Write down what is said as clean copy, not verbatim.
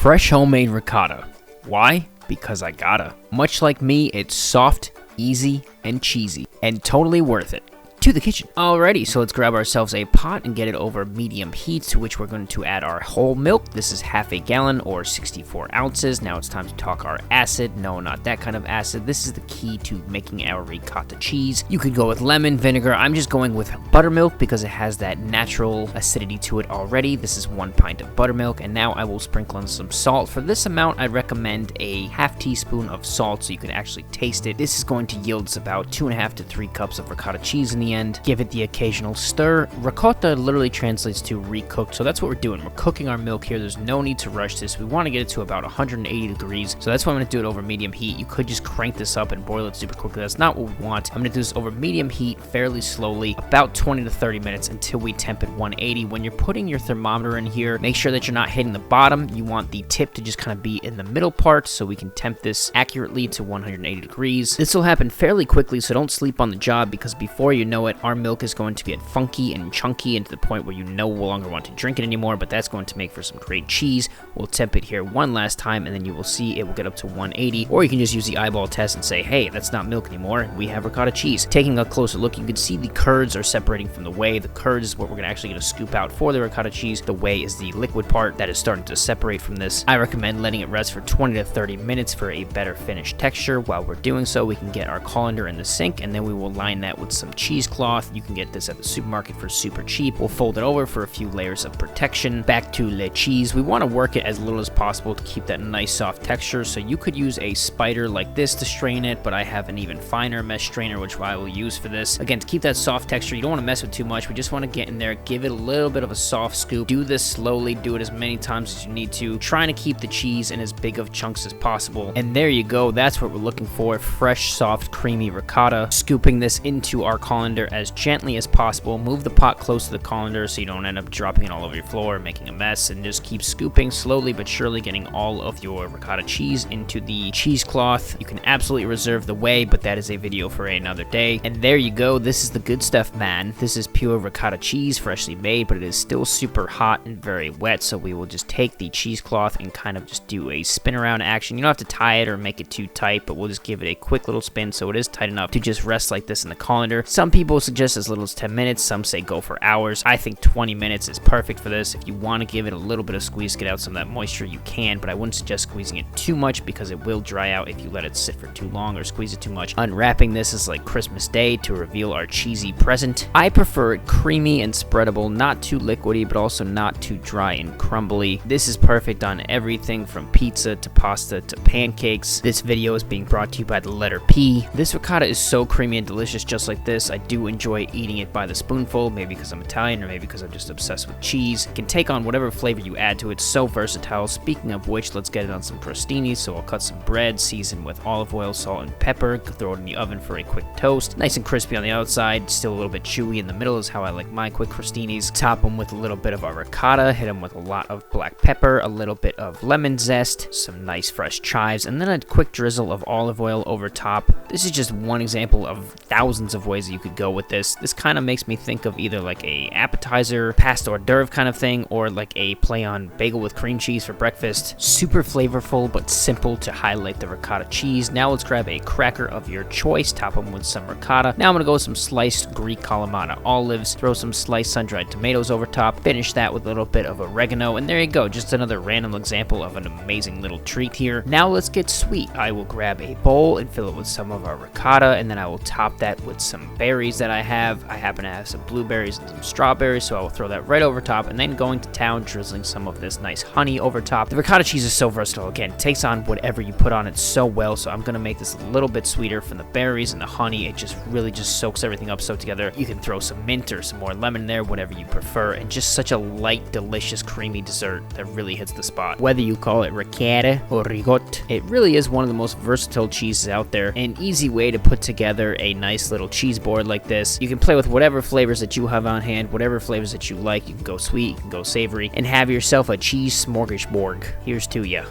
Fresh homemade ricotta. Why? Because I gotta. Much like me, it's soft, easy, and cheesy, and totally worth it. To the kitchen. Alrighty, so let's grab ourselves a pot and get it over medium heat, to which we're going to add our whole milk. This is half a gallon or 64 ounces. Now it's time to talk our acid. No, not that kind of acid. This is the key to making our ricotta cheese. You could go with lemon, vinegar. I'm just going with buttermilk because it has that natural acidity to it already. This is 1 pint of buttermilk, and now I will sprinkle in some salt. For this amount, I recommend a half teaspoon of salt so you can actually taste it. This is going to yield us about 2.5 to 3 cups of ricotta cheese in the end. Give it the occasional stir. Ricotta literally translates to recooked, so that's what we're doing. We're cooking our milk here. There's no need to rush this. We want to get it to about 180 degrees, so that's why I'm going to do it over medium heat. You could just crank this up and boil it super quickly. That's not what we want. I'm going to do this over medium heat fairly slowly, about 20 to 30 minutes until we temp at 180. When you're putting your thermometer in here, make sure that you're not hitting the bottom. You want the tip to just kind of be in the middle part so we can temp this accurately to 180 degrees. This will happen fairly quickly, so don't sleep on the job, because before you know it, our milk is going to get funky and chunky and to the point where you no longer want to drink it anymore, but that's going to make for some great cheese. We'll temp it here one last time, and then you will see it will get up to 180, or you can just use the eyeball test and say, hey, that's not milk anymore, we have ricotta cheese. Taking a closer look, you can see the curds are separating from the whey. The curds is what we're actually going to scoop out for the ricotta cheese. The whey is the liquid part that is starting to separate from this. I recommend letting it rest for 20 to 30 minutes for a better finished texture. While we're doing so, we can get our colander in the sink, and then we will line that with some cheesecloth. You can get this at the supermarket for super cheap. We'll fold it over for a few layers of protection. Back to le cheese. We want to work it as little as possible to keep that nice soft texture, so you could use a spider like this to strain it, but I have an even finer mesh strainer which I will use for this. Again, to keep that soft texture, you don't want to mess with too much. We just want to get in there, give it a little bit of a soft scoop. Do this slowly, do it as many times as you need to, trying to keep the cheese in as big of chunks as possible. And there you go, that's what we're looking for. Fresh, soft, creamy ricotta. Scooping this into our colander as gently as possible. Move the pot close to the colander so you don't end up dropping it all over your floor, making a mess, and just keep scooping slowly but surely, getting all of your ricotta cheese into the cheesecloth. You can absolutely reserve the whey, but that is a video for another day. And there you go, this is the good stuff, man. This is pure ricotta cheese, freshly made, but it is still super hot and very wet, so we will just take the cheesecloth and kind of just do a spin around action. You don't have to tie it or make it too tight, but we'll just give it a quick little spin so it is tight enough to just rest like this in the colander. Some people suggest as little as 10 minutes, some say go for hours. I think 20 minutes is perfect for this. If you want to give it a little bit of squeeze, get out some of that moisture, you can, but I wouldn't suggest squeezing it too much because it will dry out if you let it sit for too long or squeeze it too much. Unwrapping this is like Christmas Day to reveal our cheesy present. I prefer it creamy and spreadable, not too liquidy, but also not too dry and crumbly. This is perfect on everything from pizza to pasta to pancakes. This video is being brought to you by the letter P. This ricotta is so creamy and delicious just like this. I do enjoy eating it by the spoonful, maybe because I'm Italian or maybe because I'm just obsessed with cheese. It can take on whatever flavor you add to it. So versatile. Speaking of which, let's get it on some crostinis. So I'll cut some bread, season with olive oil, salt, and pepper. Throw it in the oven for a quick toast. Nice and crispy on the outside, still a little bit chewy in the middle is how I like my quick crostinis. Top them with a little bit of our ricotta, hit them with a lot of black pepper, a little bit of lemon zest, some nice fresh chives, and then a quick drizzle of olive oil over top. This is just one example of thousands of ways that you could go with this. This kind of makes me think of either like a appetizer, pasta hors d'oeuvre kind of thing, or like a play on bagel with cream cheese for breakfast. Super flavorful, but simple to highlight the ricotta cheese. Now let's grab a cracker of your choice, top them with some ricotta. Now I'm gonna go with some sliced Greek Kalamata olives, throw some sliced sun-dried tomatoes over top, finish that with a little bit of oregano, and there you go, just another random example of an amazing little treat here. Now let's get sweet. I will grab a bowl and fill it with some of our ricotta, and then I will top that with some berries that I have. I happen to have some blueberries and some strawberries, so I will throw that right over top, and then going to town, drizzling some of this nice honey over top. The ricotta cheese is so versatile. Again, it takes on whatever you put on it so well, so I'm gonna make this a little bit sweeter from the berries and the honey. It just really just soaks everything up so together. You can throw some mint or some more lemon in there, whatever you prefer, and just such a light, delicious, creamy dessert that really hits the spot. Whether you call it ricotta or ricotta, it really is one of the most versatile cheeses out there. An easy way to put together a nice little cheese board like this. You can play with whatever flavors that you have on hand, whatever flavors that you like. You can go sweet, you can go savory, and have yourself a cheese smorgasbord. Here's to ya.